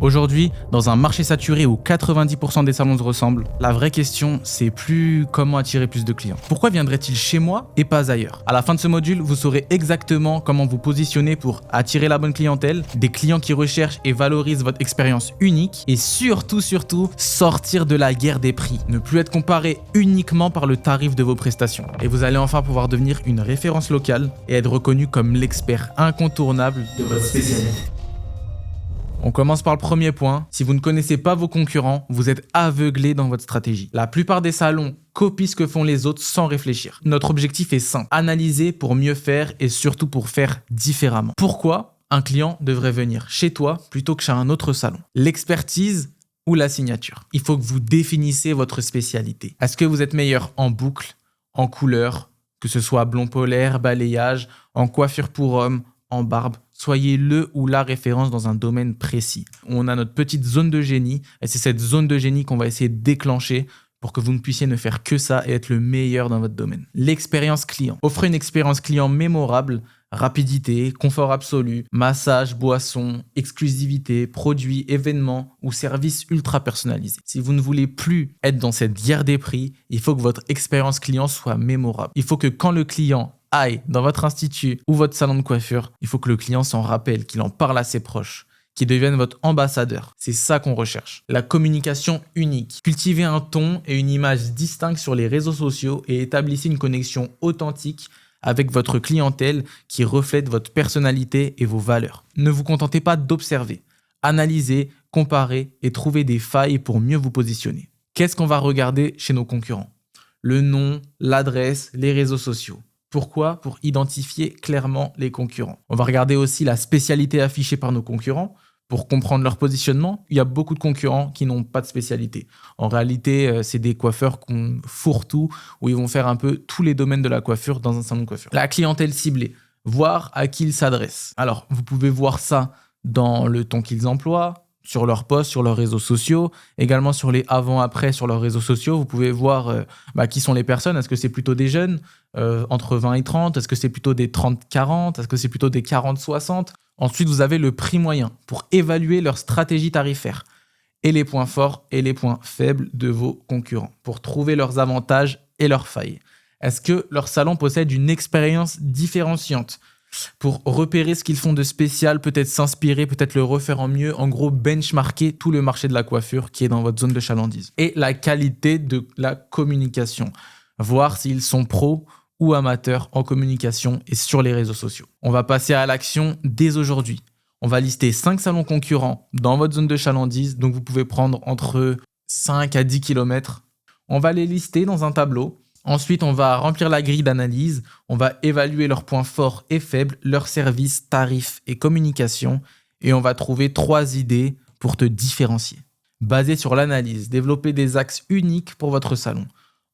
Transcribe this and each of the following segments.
Aujourd'hui, dans un marché saturé où 90% des salons se ressemblent, la vraie question, c'est plus comment attirer plus de clients. Pourquoi viendraient-ils chez moi et pas ailleurs? À la fin de ce module, vous saurez exactement comment vous positionner pour attirer la bonne clientèle, des clients qui recherchent et valorisent votre expérience unique et surtout, sortir de la guerre des prix. Ne plus être comparé uniquement par le tarif de vos prestations. Et vous allez enfin pouvoir devenir une référence locale et être reconnu comme l'expert incontournable de votre spécialité. On commence par le premier point. Si vous ne connaissez pas vos concurrents, vous êtes aveuglé dans votre stratégie. La plupart des salons copient ce que font les autres sans réfléchir. Notre objectif est simple, analyser pour mieux faire et surtout pour faire différemment. Pourquoi un client devrait venir chez toi plutôt que chez un autre salon? L'expertise ou la signature? Il faut que vous définissiez votre spécialité. Est-ce que vous êtes meilleur en boucle, en couleur, que ce soit blond polaire, balayage, en coiffure pour homme, en barbe? Soyez le ou la référence dans un domaine précis. On a notre petite zone de génie et c'est cette zone de génie qu'on va essayer de déclencher pour que vous ne puissiez ne faire que ça et être le meilleur dans votre domaine. L'expérience client. Offrez une expérience client mémorable, rapidité, confort absolu, massage, boisson, exclusivité, produits, événements ou services ultra personnalisés. Si vous ne voulez plus être dans cette guerre des prix, il faut que votre expérience client soit mémorable. Il faut que quand le client aille dans votre institut ou votre salon de coiffure, il faut que le client s'en rappelle, qu'il en parle à ses proches, qu'il devienne votre ambassadeur. C'est ça qu'on recherche. La communication unique. Cultivez un ton et une image distincts sur les réseaux sociaux et établissez une connexion authentique avec votre clientèle qui reflète votre personnalité et vos valeurs. Ne vous contentez pas d'observer. Analysez, comparez et trouvez des failles pour mieux vous positionner. Qu'est-ce qu'on va regarder chez nos concurrents? Le nom, l'adresse, les réseaux sociaux. Pourquoi? Pour identifier clairement les concurrents. On va regarder aussi la spécialité affichée par nos concurrents pour comprendre leur positionnement. Il y a beaucoup de concurrents qui n'ont pas de spécialité. En réalité, c'est des coiffeurs qu'on fourre-tout, où ils vont faire un peu tous les domaines de la coiffure dans un salon de coiffure. La clientèle ciblée, voir à qui ils s'adressent. Alors, vous pouvez voir ça dans le ton qu'ils emploient, sur leurs posts, sur leurs réseaux sociaux, également sur les avant-après sur leurs réseaux sociaux. Vous pouvez voir qui sont les personnes. Est-ce que c'est plutôt des jeunes entre 20 et 30? Est-ce que c'est plutôt des 30-40? Est-ce que c'est plutôt des 40-60? Ensuite, vous avez le prix moyen pour évaluer leur stratégie tarifaire et les points forts et les points faibles de vos concurrents pour trouver leurs avantages et leurs failles. Est-ce que leur salon possède une expérience différenciante? Pour repérer ce qu'ils font de spécial, peut-être s'inspirer, peut-être le refaire en mieux, en gros benchmarker tout le marché de la coiffure qui est dans votre zone de chalandise. Et la qualité de la communication, voir s'ils sont pros ou amateurs en communication et sur les réseaux sociaux. On va passer à l'action dès aujourd'hui. On va lister 5 salons concurrents dans votre zone de chalandise, donc vous pouvez prendre entre 5 à 10 km. On va les lister dans un tableau. Ensuite, on va remplir la grille d'analyse, on va évaluer leurs points forts et faibles, leurs services, tarifs et communication, et on va trouver 3 idées pour te différencier. Basé sur l'analyse, développez des axes uniques pour votre salon.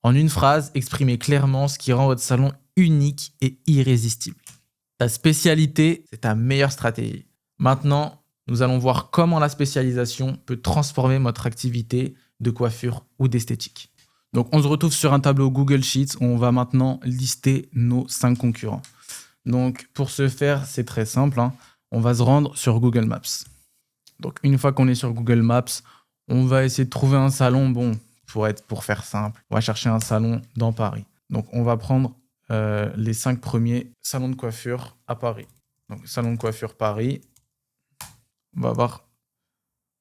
En une phrase, exprimez clairement ce qui rend votre salon unique et irrésistible. Ta spécialité, c'est ta meilleure stratégie. Maintenant, nous allons voir comment la spécialisation peut transformer votre activité de coiffure ou d'esthétique. Donc, on se retrouve sur un tableau Google Sheets où on va maintenant lister nos 5 concurrents. Donc, pour ce faire, c'est très simple. On va se rendre sur Google Maps. Donc, une fois qu'on est sur Google Maps, on va essayer de trouver un salon. Bon, pour faire simple, on va chercher un salon dans Paris. Donc, on va prendre les 5 premiers salons de coiffure à Paris. Donc, salon de coiffure Paris. On va voir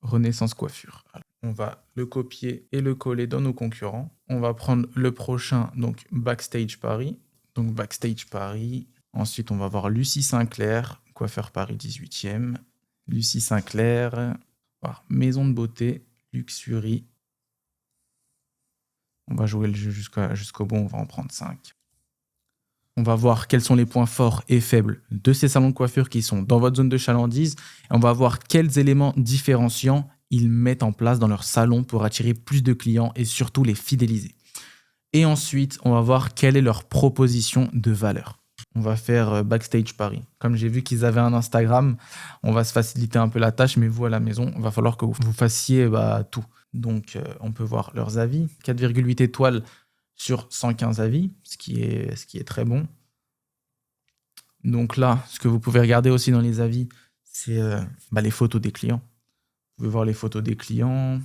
Renaissance Coiffure. Alors, on va le copier et le coller dans nos concurrents. On va prendre le prochain, donc Backstage Paris. Donc Backstage Paris. Ensuite, on va voir Lucie Sinclair, Coiffeur Paris 18e. Lucie Sinclair. Voir Maison de beauté, Luxury. On va jouer le jeu jusqu'au bout, on va en prendre 5. On va voir quels sont les points forts et faibles de ces salons de coiffure qui sont dans votre zone de chalandise. Et on va voir quels éléments différenciants ils mettent en place dans leur salon pour attirer plus de clients et surtout les fidéliser. Et ensuite, on va voir quelle est leur proposition de valeur. On va faire Backstage Paris. Comme j'ai vu qu'ils avaient un Instagram, on va se faciliter un peu la tâche, mais vous à la maison, il va falloir que vous fassiez tout. Donc, on peut voir leurs avis. 4,8 étoiles sur 115 avis, ce qui est très bon. Donc là, ce que vous pouvez regarder aussi dans les avis, c'est les photos des clients. pouvez voir les photos des clients.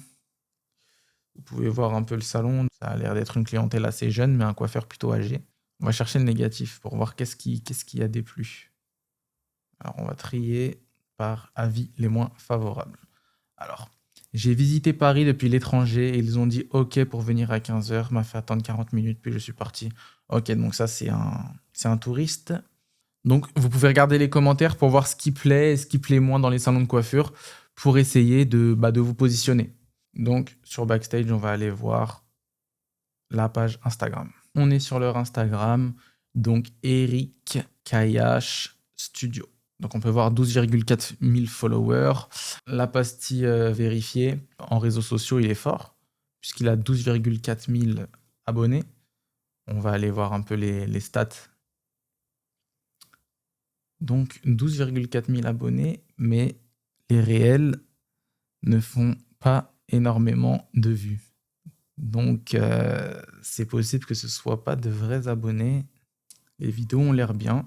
Vous pouvez voir un peu le salon. Ça a l'air d'être une clientèle assez jeune, mais un coiffeur plutôt âgé. On va chercher le négatif pour voir qu'est-ce qui a déplu. Alors, on va trier par avis les moins favorables. Alors, j'ai visité Paris depuis l'étranger et ils ont dit OK pour venir à 15h, m'a fait attendre 40 minutes, puis je suis parti. OK, donc ça, c'est un touriste. Donc, vous pouvez regarder les commentaires pour voir ce qui plaît et ce qui plaît moins dans les salons de coiffure pour essayer de vous positionner. Donc, sur Backstage, on va aller voir la page Instagram. On est sur leur Instagram, donc Eric Kayash Studio. Donc, on peut voir 12,4 000 followers. La pastille vérifiée en réseaux sociaux, il est fort, puisqu'il a 12,4 000 abonnés. On va aller voir un peu les stats. Donc, 12,4 000 abonnés, mais les réels ne font pas énormément de vues. Donc, c'est possible que ce ne soit pas de vrais abonnés. Les vidéos ont l'air bien.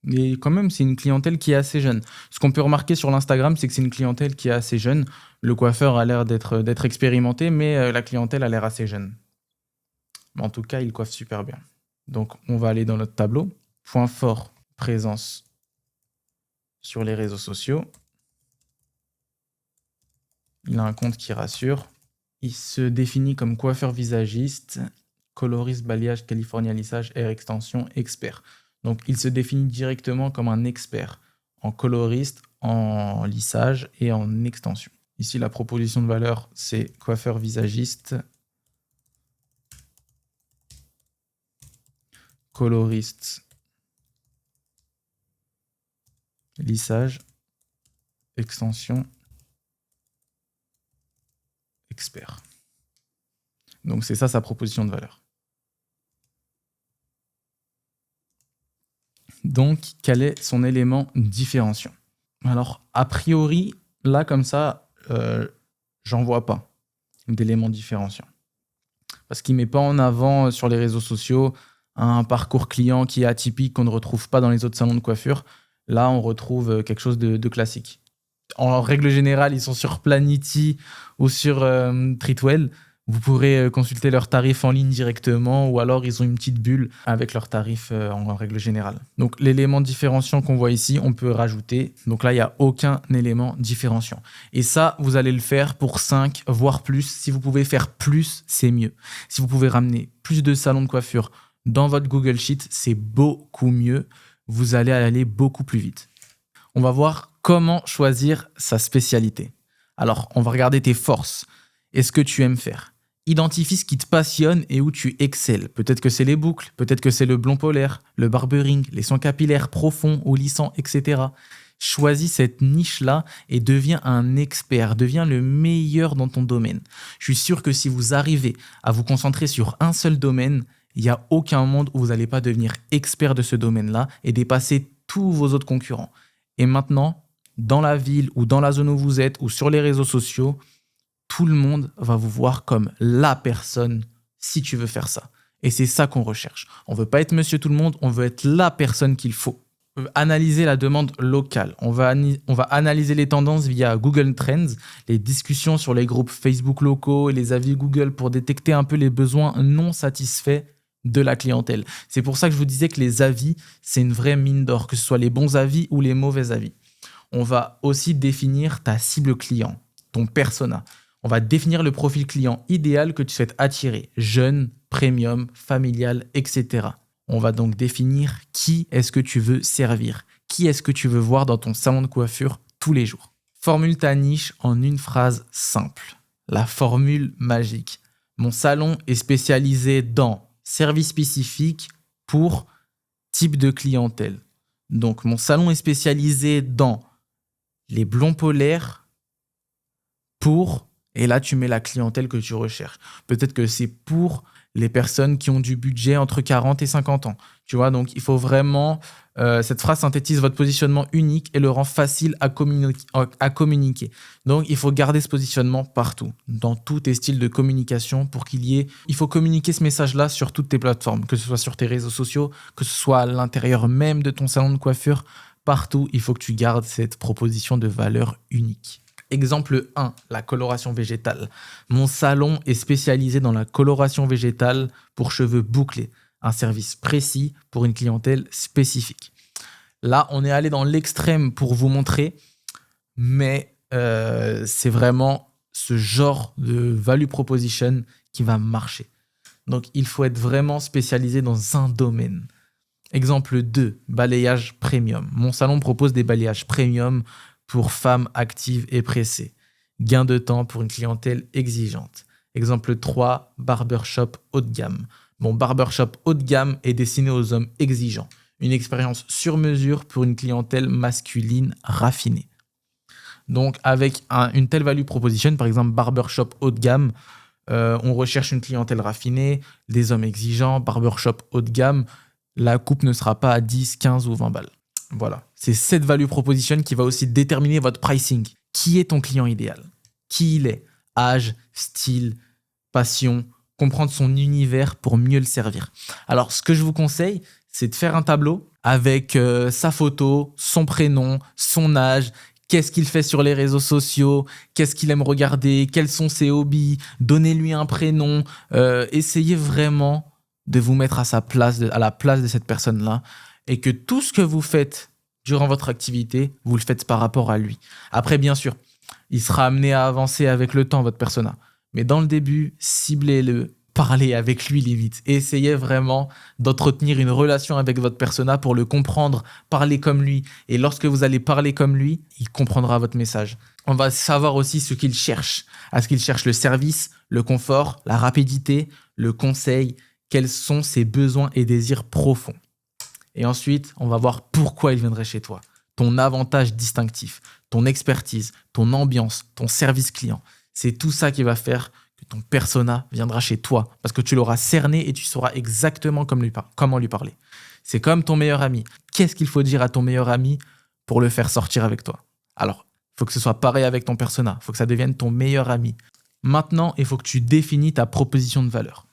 Mais quand même, c'est une clientèle qui est assez jeune. Ce qu'on peut remarquer sur l'Instagram, c'est que c'est une clientèle qui est assez jeune. Le coiffeur a l'air d'être expérimenté, mais la clientèle a l'air assez jeune. Mais en tout cas, il coiffe super bien. Donc, on va aller dans notre tableau. Point fort, présence sur les réseaux sociaux. Il a un compte qui rassure. Il se définit comme coiffeur visagiste, coloriste, balayage, californien, lissage, air extension, expert. Donc, il se définit directement comme un expert en coloriste, en lissage et en extension. Ici, la proposition de valeur, c'est coiffeur visagiste, coloriste, lissage, extension, expert. Donc, c'est ça sa proposition de valeur. Donc, quel est son élément différenciant? Alors, a priori, là, comme ça, j'en vois pas d'élément différenciant. Parce qu'il ne met pas en avant sur les réseaux sociaux un parcours client qui est atypique, qu'on ne retrouve pas dans les autres salons de coiffure. Là, on retrouve quelque chose de classique. En règle générale, ils sont sur Planity ou sur Treatwell. Vous pourrez consulter leurs tarifs en ligne directement ou alors ils ont une petite bulle avec leurs tarifs en règle générale. Donc l'élément différenciant qu'on voit ici, on peut rajouter. Donc là, il n'y a aucun élément différenciant. Et ça, vous allez le faire pour 5, voire plus. Si vous pouvez faire plus, c'est mieux. Si vous pouvez ramener plus de salons de coiffure dans votre Google Sheet, c'est beaucoup mieux. Vous allez aller beaucoup plus vite. On va voir comment choisir sa spécialité. Alors, on va regarder tes forces et ce que tu aimes faire. Identifie ce qui te passionne et où tu excelles. Peut-être que c'est les boucles, peut-être que c'est le blond polaire, le barbering, les soins capillaires profonds ou lissants, etc. Choisis cette niche-là et deviens un expert, deviens le meilleur dans ton domaine. Je suis sûr que si vous arrivez à vous concentrer sur un seul domaine, il n'y a aucun monde où vous n'allez pas devenir expert de ce domaine-là et dépasser tous vos autres concurrents. Et maintenant, dans la ville ou dans la zone où vous êtes ou sur les réseaux sociaux, tout le monde va vous voir comme la personne si tu veux faire ça. Et c'est ça qu'on recherche. On ne veut pas être monsieur tout le monde, on veut être la personne qu'il faut. On peut analyser la demande locale. On va analyser les tendances via Google Trends, les discussions sur les groupes Facebook locaux et les avis Google pour détecter un peu les besoins non satisfaits de la clientèle. C'est pour ça que je vous disais que les avis, c'est une vraie mine d'or, que ce soit les bons avis ou les mauvais avis. On va aussi définir ta cible client, ton persona. On va définir le profil client idéal que tu souhaites attirer, jeune, premium, familial, etc. On va donc définir qui est-ce que tu veux servir, qui est-ce que tu veux voir dans ton salon de coiffure tous les jours. Formule ta niche en une phrase simple. La formule magique. Mon salon est spécialisé dans service spécifique pour type de clientèle. Donc, mon salon est spécialisé dans les blonds polaires pour... Et là, tu mets la clientèle que tu recherches. Peut-être que c'est pour les personnes qui ont du budget entre 40 et 50 ans. Tu vois, donc il faut vraiment... cette phrase synthétise votre positionnement unique et le rend facile à communiquer. Donc, il faut garder ce positionnement partout, dans tous tes styles de communication pour qu'il y ait... Il faut communiquer ce message-là sur toutes tes plateformes, que ce soit sur tes réseaux sociaux, que ce soit à l'intérieur même de ton salon de coiffure. Partout, il faut que tu gardes cette proposition de valeur unique. Exemple 1, la coloration végétale. Mon salon est spécialisé dans la coloration végétale pour cheveux bouclés. Un service précis pour une clientèle spécifique. Là, on est allé dans l'extrême pour vous montrer, mais c'est vraiment ce genre de value proposition qui va marcher. Donc, il faut être vraiment spécialisé dans un domaine. Exemple 2, balayage premium. Mon salon propose des balayages premium pour femmes actives et pressées. Gain de temps pour une clientèle exigeante. Exemple 3, barbershop haut de gamme. Mon barbershop haut de gamme est destiné aux hommes exigeants. Une expérience sur mesure pour une clientèle masculine raffinée. Donc, avec une telle value proposition, par exemple barbershop haut de gamme, on recherche une clientèle raffinée, des hommes exigeants, barbershop haut de gamme, la coupe ne sera pas à 10, 15 ou 20 balles. Voilà, c'est cette value proposition qui va aussi déterminer votre pricing. Qui est ton client idéal? Qui il est? Âge, style, passion, comprendre son univers pour mieux le servir. Alors, ce que je vous conseille, c'est de faire un tableau avec sa photo, son prénom, son âge, qu'est-ce qu'il fait sur les réseaux sociaux, qu'est-ce qu'il aime regarder, quels sont ses hobbies, donnez-lui un prénom, essayez vraiment de vous mettre à la place de cette personne-là et que tout ce que vous faites durant votre activité, vous le faites par rapport à lui. Après, bien sûr, il sera amené à avancer avec le temps, votre persona. Mais dans le début, ciblez-le, parlez avec lui limite et essayez vraiment d'entretenir une relation avec votre persona pour le comprendre, parler comme lui. Et lorsque vous allez parler comme lui, il comprendra votre message. On va savoir aussi ce qu'il cherche. Est-ce qu'il cherche le service, le confort, la rapidité, le conseil? Quels sont ses besoins et désirs profonds? Et ensuite, on va voir pourquoi il viendrait chez toi. Ton avantage distinctif, ton expertise, ton ambiance, ton service client. C'est tout ça qui va faire que ton persona viendra chez toi parce que tu l'auras cerné et tu sauras exactement comment lui parler. C'est comme ton meilleur ami. Qu'est-ce qu'il faut dire à ton meilleur ami pour le faire sortir avec toi? Alors, il faut que ce soit pareil avec ton persona. Il faut que ça devienne ton meilleur ami. Maintenant, il faut que tu définis ta proposition de valeur.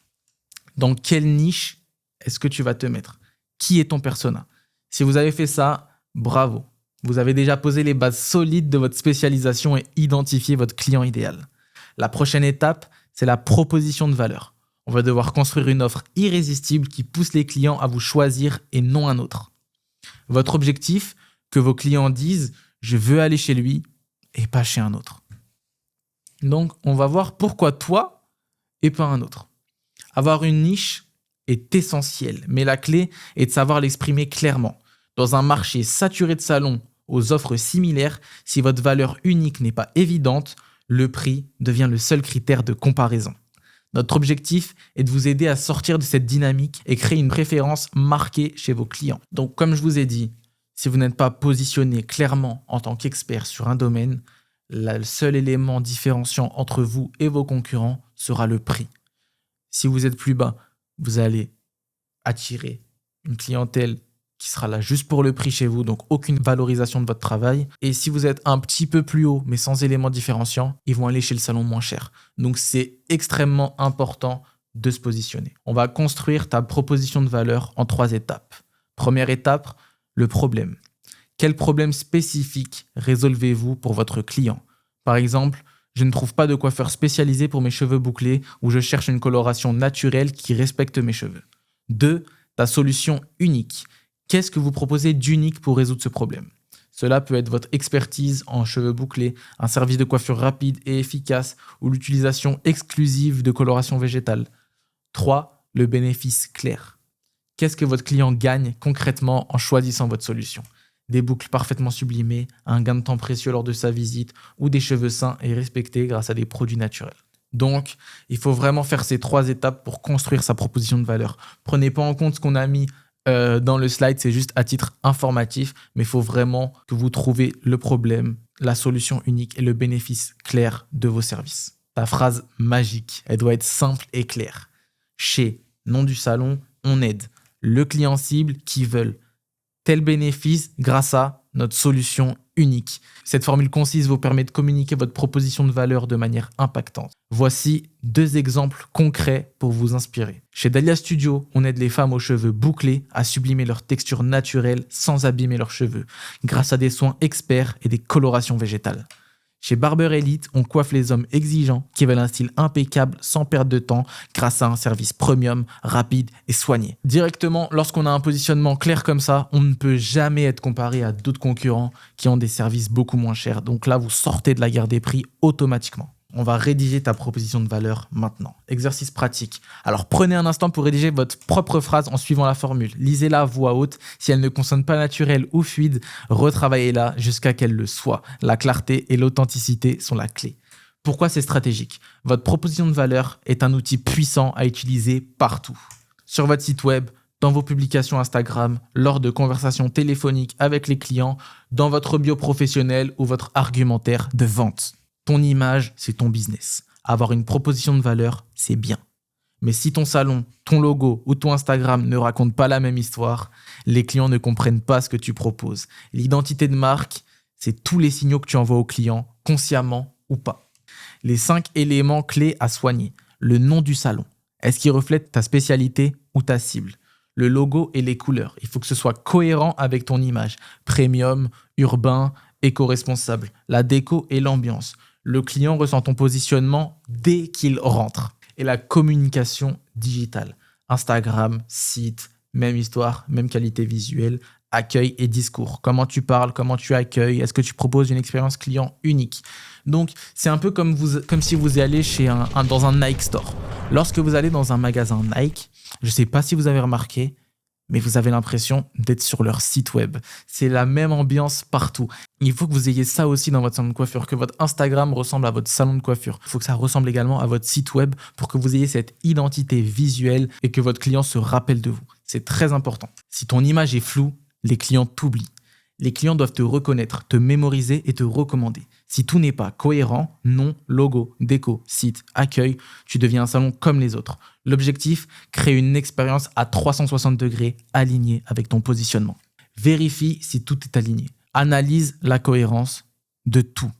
Dans quelle niche est-ce que tu vas te mettre? Qui est ton persona? Si vous avez fait ça, bravo. Vous avez déjà posé les bases solides de votre spécialisation et identifié votre client idéal. La prochaine étape, c'est la proposition de valeur. On va devoir construire une offre irrésistible qui pousse les clients à vous choisir et non un autre. Votre objectif, que vos clients disent « je veux aller chez lui » et pas chez un autre. Donc, on va voir pourquoi toi et pas un autre. Avoir une niche est essentiel, mais la clé est de savoir l'exprimer clairement. Dans un marché saturé de salons aux offres similaires, si votre valeur unique n'est pas évidente, le prix devient le seul critère de comparaison. Notre objectif est de vous aider à sortir de cette dynamique et créer une préférence marquée chez vos clients. Donc, comme je vous ai dit, si vous n'êtes pas positionné clairement en tant qu'expert sur un domaine, le seul élément différenciant entre vous et vos concurrents sera le prix. Si vous êtes plus bas, vous allez attirer une clientèle qui sera là juste pour le prix chez vous, donc aucune valorisation de votre travail. Et si vous êtes un petit peu plus haut, mais sans éléments différenciants, ils vont aller chez le salon moins cher. Donc, c'est extrêmement important de se positionner. On va construire ta proposition de valeur en 3 étapes. Première étape, le problème. Quel problème spécifique résolvez-vous pour votre client? Par exemple, je ne trouve pas de coiffeur spécialisé pour mes cheveux bouclés ou je cherche une coloration naturelle qui respecte mes cheveux. 2. Ta solution unique. Qu'est-ce que vous proposez d'unique pour résoudre ce problème? Cela peut être votre expertise en cheveux bouclés, un service de coiffure rapide et efficace ou l'utilisation exclusive de coloration végétale. 3. Le bénéfice clair. Qu'est-ce que votre client gagne concrètement en choisissant votre solution? Des boucles parfaitement sublimées, un gain de temps précieux lors de sa visite ou des cheveux sains et respectés grâce à des produits naturels. Donc, il faut vraiment faire ces 3 étapes pour construire sa proposition de valeur. Prenez pas en compte ce qu'on a mis dans le slide, c'est juste à titre informatif, mais il faut vraiment que vous trouviez le problème, la solution unique et le bénéfice clair de vos services. Ta phrase magique, elle doit être simple et claire. Chez Nom du Salon, on aide le client cible qui veulent tel bénéfice grâce à notre solution unique. Cette formule concise vous permet de communiquer votre proposition de valeur de manière impactante. Voici 2 exemples concrets pour vous inspirer. Chez Dahlia Studio, on aide les femmes aux cheveux bouclés à sublimer leur texture naturelle sans abîmer leurs cheveux, grâce à des soins experts et des colorations végétales. Chez Barber Elite, on coiffe les hommes exigeants qui veulent un style impeccable sans perte de temps grâce à un service premium, rapide et soigné. Directement, lorsqu'on a un positionnement clair comme ça, on ne peut jamais être comparé à d'autres concurrents qui ont des services beaucoup moins chers. Donc là, vous sortez de la guerre des prix automatiquement. On va rédiger ta proposition de valeur maintenant. Exercice pratique. Alors prenez un instant pour rédiger votre propre phrase en suivant la formule. Lisez-la à voix haute. Si elle ne sonne pas naturelle ou fluide, retravaillez-la jusqu'à qu'elle le soit. La clarté et l'authenticité sont la clé. Pourquoi c'est stratégique? Votre proposition de valeur est un outil puissant à utiliser partout. Sur votre site web, dans vos publications Instagram, lors de conversations téléphoniques avec les clients, dans votre bio professionnel ou votre argumentaire de vente. Ton image, c'est ton business. Avoir une proposition de valeur, c'est bien. Mais si ton salon, ton logo ou ton Instagram ne racontent pas la même histoire, les clients ne comprennent pas ce que tu proposes. L'identité de marque, c'est tous les signaux que tu envoies aux clients, consciemment ou pas. Les 5 éléments clés à soigner. Le nom du salon. Est-ce qu'il reflète ta spécialité ou ta cible? Le logo et les couleurs. Il faut que ce soit cohérent avec ton image. Premium, urbain, éco-responsable. La déco et l'ambiance. Le client ressent ton positionnement dès qu'il rentre. Et la communication digitale. Instagram, site, même histoire, même qualité visuelle, accueil et discours. Comment tu parles, comment tu accueilles, est-ce que tu proposes une expérience client unique? Donc, c'est un peu comme si vous allez dans un Nike Store. Lorsque vous allez dans un magasin Nike, je ne sais pas si vous avez remarqué, mais vous avez l'impression d'être sur leur site web. C'est la même ambiance partout. Il faut que vous ayez ça aussi dans votre salon de coiffure, que votre Instagram ressemble à votre salon de coiffure. Il faut que ça ressemble également à votre site web pour que vous ayez cette identité visuelle et que votre client se rappelle de vous. C'est très important. Si ton image est floue, les clients t'oublient. Les clients doivent te reconnaître, te mémoriser et te recommander. Si tout n'est pas cohérent, nom, logo, déco, site, accueil, tu deviens un salon comme les autres. L'objectif, créer une expérience à 360 degrés alignée avec ton positionnement. Vérifie si tout est aligné. Analyse la cohérence de tout.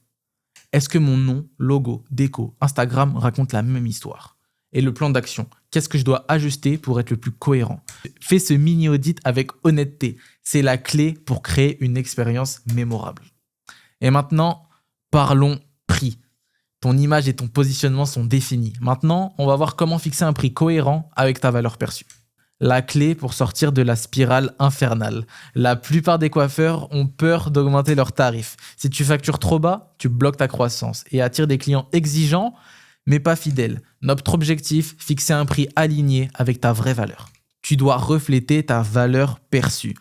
Est-ce que mon nom, logo, déco, Instagram racontent la même histoire? Et le plan d'action, qu'est-ce que je dois ajuster pour être le plus cohérent? Fais ce mini-audit avec honnêteté. C'est la clé pour créer une expérience mémorable. Et maintenant, parlons prix. Ton image et ton positionnement sont définis. Maintenant, on va voir comment fixer un prix cohérent avec ta valeur perçue. La clé pour sortir de la spirale infernale. La plupart des coiffeurs ont peur d'augmenter leurs tarifs. Si tu factures trop bas, tu bloques ta croissance et attires des clients exigeants, mais pas fidèles. Notre objectif, fixer un prix aligné avec ta vraie valeur. Tu dois refléter ta valeur perçue.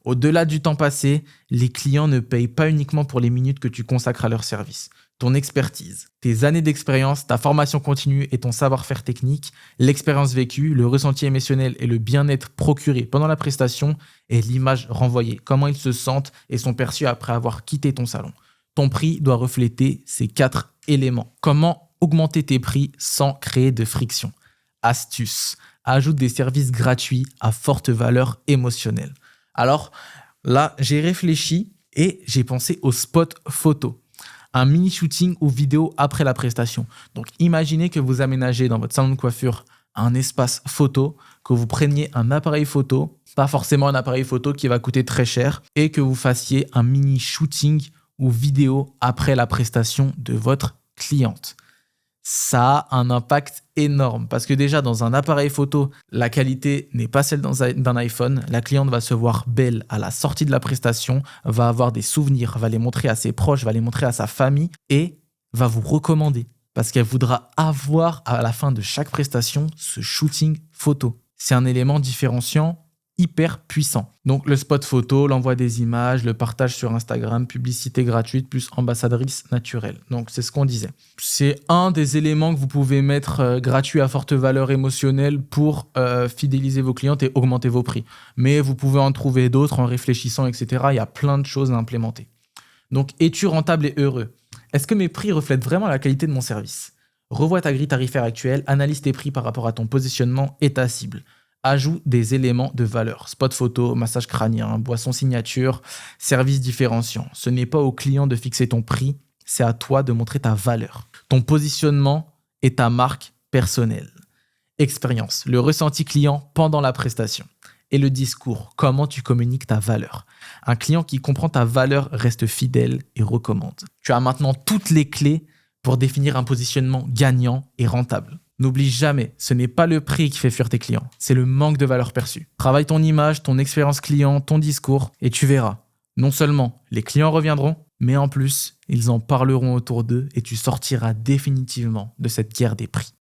Au-delà du temps passé, les clients ne payent pas uniquement pour les minutes que tu consacres à leur service. Ton expertise, tes années d'expérience, ta formation continue et ton savoir-faire technique, l'expérience vécue, le ressenti émotionnel et le bien-être procuré pendant la prestation et l'image renvoyée, comment ils se sentent et sont perçus après avoir quitté ton salon. Ton prix doit refléter ces 4 éléments. Comment augmenter tes prix sans créer de friction? Astuce, ajoute des services gratuits à forte valeur émotionnelle. Alors là, j'ai réfléchi et j'ai pensé au spot photo. Un mini-shooting ou vidéo après la prestation. Donc, imaginez que vous aménagez dans votre salon de coiffure un espace photo, que vous preniez un appareil photo, pas forcément un appareil photo qui va coûter très cher, et que vous fassiez un mini-shooting ou vidéo après la prestation de votre cliente. Ça a un impact énorme parce que déjà dans un appareil photo, la qualité n'est pas celle d'un iPhone. La cliente va se voir belle à la sortie de la prestation, va avoir des souvenirs, va les montrer à ses proches, va les montrer à sa famille et va vous recommander parce qu'elle voudra avoir à la fin de chaque prestation ce shooting photo. C'est un élément différenciant hyper puissant. Donc le spot photo, l'envoi des images, le partage sur Instagram, publicité gratuite plus ambassadrice naturelle. Donc c'est ce qu'on disait. C'est un des éléments que vous pouvez mettre gratuit à forte valeur émotionnelle pour fidéliser vos clientes et augmenter vos prix. Mais vous pouvez en trouver d'autres en réfléchissant, etc. Il y a plein de choses à implémenter. Donc es-tu rentable et heureux? Est-ce que mes prix reflètent vraiment la qualité de mon service? Revois ta grille tarifaire actuelle, analyse tes prix par rapport à ton positionnement et ta cible. Ajoute des éléments de valeur. Spot photo, massage crânien, boisson signature, service différenciant. Ce n'est pas au client de fixer ton prix, c'est à toi de montrer ta valeur. Ton positionnement et ta marque personnelle. Expérience, le ressenti client pendant la prestation. Et le discours, comment tu communiques ta valeur. Un client qui comprend ta valeur reste fidèle et recommande. Tu as maintenant toutes les clés pour définir un positionnement gagnant et rentable. N'oublie jamais, ce n'est pas le prix qui fait fuir tes clients, c'est le manque de valeur perçue. Travaille ton image, ton expérience client, ton discours et tu verras. Non seulement les clients reviendront, mais en plus, ils en parleront autour d'eux et tu sortiras définitivement de cette guerre des prix.